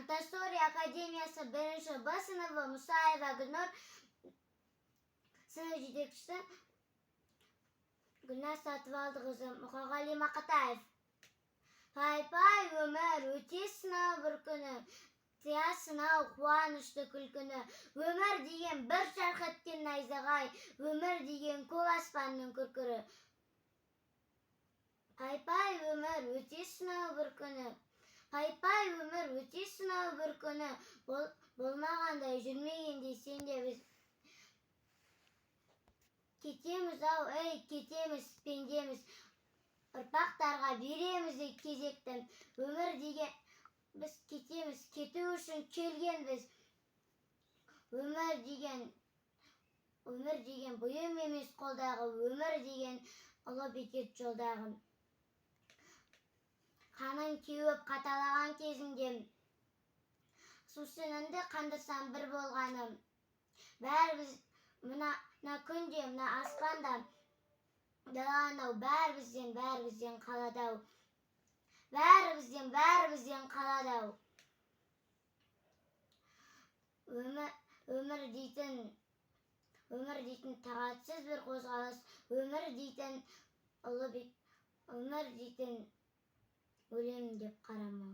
Монтессори академиясы 1-Б сыныбы Мусаева Гүлнұр, сынып жетекшісі Гүлнар Сатыбалдықызы, Мұқағали Мақатаев. Пай-пай өмір, өте сынау бір күні, тия сынау қуанышты күлкіні. Өмір деген бір жарқ еткен найзағай, өмір деген көк аспанның күркірі. Пай-пай өмір, өте сынау бір күні. Пай-пай өмір, өте сынау бір күні. Болмағандай жүрмегенде сен де біз. Кетеміз ау, ей, кетеміз, пендеміз. Ұрпақтарға береміз кезекті. Өмір деген біз кетеміз, кету үшін келгенбіз. Өмір деген бұйым емес қолдағы, өмір деген ұлы бекет жолдағы. Қаның кеуіп қаталаған кезінде, сусыныңды қандырсам бір болғаным. Бәріміз мына күнде, мына аспанда, даланау, бәрімізден қаладау. Бәрімізден қаладау. Өмір дейтін тағатсыз бір қозғалыс, өмір дейтін өлем деп қарамау.